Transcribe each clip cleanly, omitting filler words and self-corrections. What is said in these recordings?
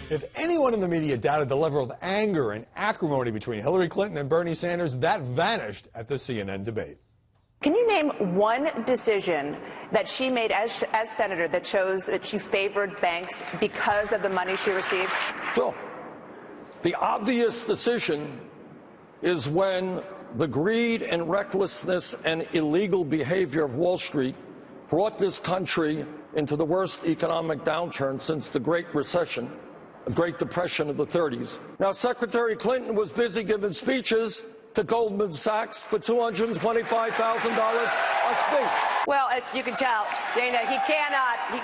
If anyone in the media doubted the level of anger and acrimony between Hillary Clinton and Bernie Sanders, that vanished at the CNN debate. Can you name one decision that she made as senator that shows that she favored banks because of the money she received? Sure. The obvious decision is when the greed and recklessness and illegal behavior of Wall Street brought this country into the worst economic downturn since the Great Recession, the Great Depression of the 30s. Now, Secretary Clinton was busy giving speeches to Goldman Sachs for $225,000 a speech. Well, as you can tell, Dana, he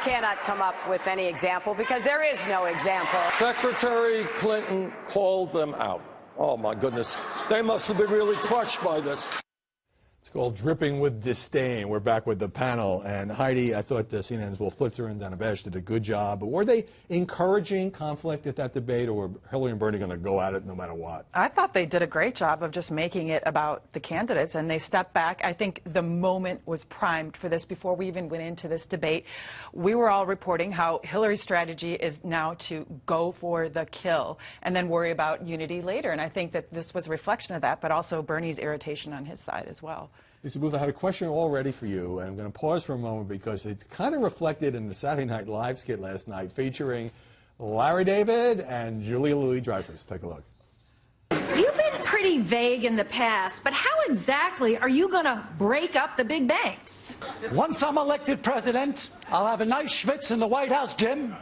cannot come up with any example because there is no example. Secretary Clinton called them out. Oh, my goodness. They must have been really crushed by this. It's called Dripping with Disdain. We're back with the panel. And Heidi, I thought the CNN's Wolf Blitzer and Dana Bash did a good job. But were they encouraging conflict at that debate, or were Hillary and Bernie going to go at it no matter what? I thought they did a great job of just making it about the candidates, and they stepped back. I think the moment was primed for this before we even went into this debate. We were all reporting how Hillary's strategy is now to go for the kill and then worry about unity later. And I think that this was a reflection of that, but also Bernie's irritation on his side as well. Mr. Booth, I had a question all ready for you, and I'm going to pause for a moment because it's kind of reflected in the Saturday Night Live skit last night featuring Larry David and Julia Louis-Dreyfus. Take a look. You've been pretty vague in the past, but how exactly are you going to break up the big banks? Once I'm elected president, I'll have a nice schwitz in the White House gym.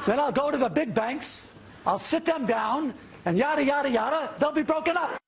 Then I'll go to the big banks, I'll sit them down, and yada, yada, yada, they'll be broken up.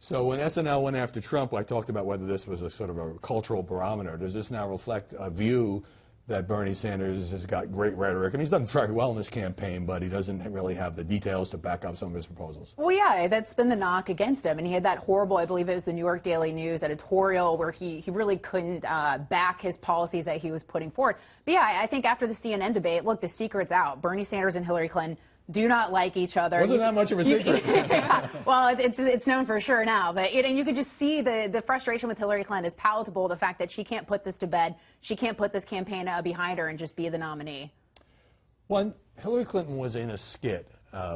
So when SNL went after Trump, I talked about whether this was a sort of a cultural barometer. Does this now reflect a view that Bernie Sanders has got great rhetoric, and he's done very well in this campaign, but he doesn't really have the details to back up some of his proposals? Well, yeah, that's been the knock against him. And he had that horrible, I believe it was the New York Daily News editorial where he really couldn't back his policies that he was putting forward. But yeah, I think after the CNN debate, look, the secret's out. Bernie Sanders and Hillary Clinton do not like each other. Wasn't that much of a secret? Yeah. Well, it's known for sure now. But and you could just see the frustration with Hillary Clinton is palatable. The fact that she can't put this to bed, she can't put this campaign behind her and just be the nominee. When Hillary Clinton was in a skit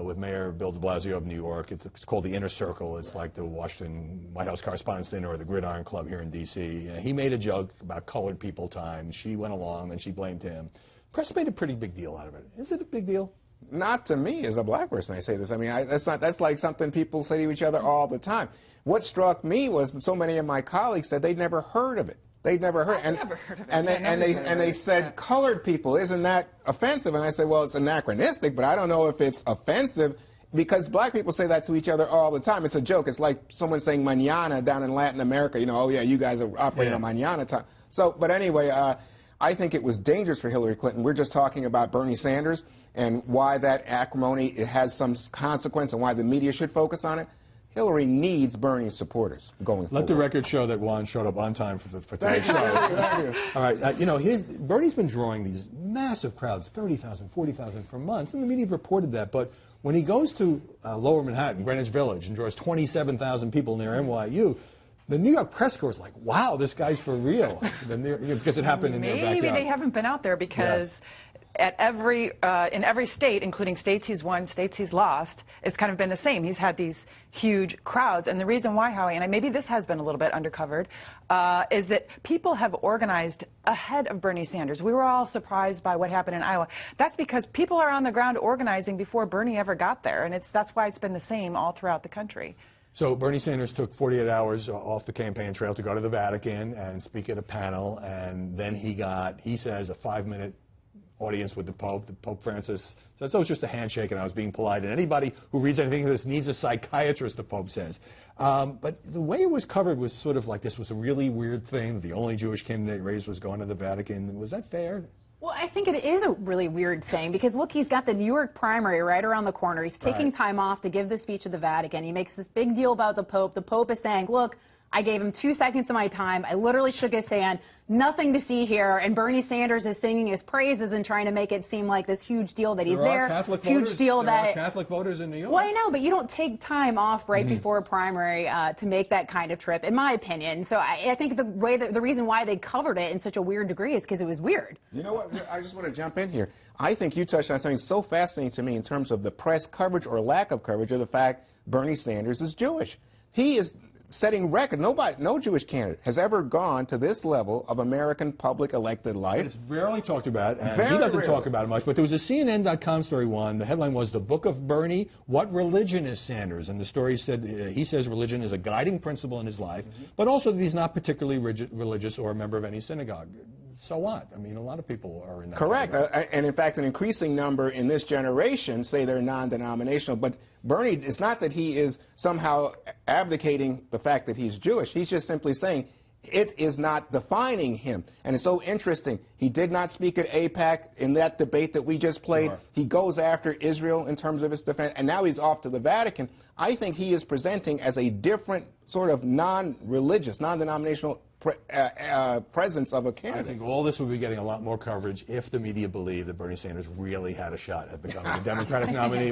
with Mayor Bill de Blasio of New York, it's called The Inner Circle. It's like the Washington White House Correspondents' Dinner or the Gridiron Club here in D.C. He made a joke about colored people time. She went along and she blamed him. Press made a pretty big deal out of it. Is it a big deal? Not to me, as a black person, I say this. I mean, that's like something people say to each other all the time. What struck me was so many of my colleagues said they'd never heard of it. They'd never heard. Never heard of it. And they said, colored people, isn't that offensive? And I said, well, it's anachronistic, but I don't know if it's offensive because black people say that to each other all the time. It's a joke. It's like someone saying mañana down in Latin America. You know, oh yeah, you guys are operating on mañana time. So, but anyway, I think it was dangerous for Hillary Clinton. We're just talking about Bernie Sanders and why that acrimony it has some consequence and why the media should focus on it. Hillary needs Bernie's supporters going forward. Let the record show that Juan showed up on time for today's show. All right, you know, Bernie's been drawing these massive crowds, 30,000, 40,000 for months, and the media have reported that. But when he goes to Lower Manhattan, Greenwich Village, and draws 27,000 people near NYU, the New York press corps is like, wow, this guy's for real, because it happened in their backyard. Maybe they haven't been out there because at in every state, including states he's won, states he's lost, it's kind of been the same. He's had these huge crowds. And the reason why, Howie, and maybe this has been a little bit undercovered, is that people have organized ahead of Bernie Sanders. We were all surprised by what happened in Iowa. That's because people are on the ground organizing before Bernie ever got there. And that's why it's been the same all throughout the country. So Bernie Sanders took 48 hours off the campaign trail to go to the Vatican and speak at a panel, and then he says, a 5-minute audience with the Pope. The Pope Francis says, oh, it's just a handshake, and I was being polite. And anybody who reads anything of this needs a psychiatrist, the Pope says. But the way it was covered was sort of like this was a really weird thing. The only Jewish candidate raised was going to the Vatican. Was that fair? Well, I think it is a really weird thing because, look, he's got the New York primary right around the corner. He's taking time off to give the speech at the Vatican. He makes this big deal about the Pope. The Pope is saying, look, I gave him 2 seconds of my time. I literally shook his hand. Nothing to see here. And Bernie Sanders is singing his praises and trying to make it seem like this huge deal that he's there. Huge deal there that are Catholic voters in New York. Well, I know, but you don't take time off right before a primary to make that kind of trip, in my opinion. So I think the reason why they covered it in such a weird degree is because it was weird. You know what? I just want to jump in here. I think you touched on something so fascinating to me in terms of the press coverage or lack of coverage of the fact Bernie Sanders is Jewish. He is setting record. No Jewish candidate has ever gone to this level of American public elected life. It's rarely talked about, and he doesn't talk about it much, but there was a CNN.com story one. The headline was, "The Book of Bernie, What Religion is Sanders?" And the story said, he says religion is a guiding principle in his life, but also that he's not particularly religious or a member of any synagogue. So what? I mean, a lot of people are in that. Correct. And in fact, an increasing number in this generation say they're non-denominational. But Bernie, it's not that he is somehow abdicating the fact that he's Jewish. He's just simply saying it is not defining him. And it's so interesting. He did not speak at AIPAC in that debate that we just played. Sure. He goes after Israel in terms of his defense, and now he's off to the Vatican. I think he is presenting as a different sort of non-religious, non-denominational presence of a candidate. I think all this would be getting a lot more coverage if the media believed that Bernie Sanders really had a shot at becoming a Democratic nominee.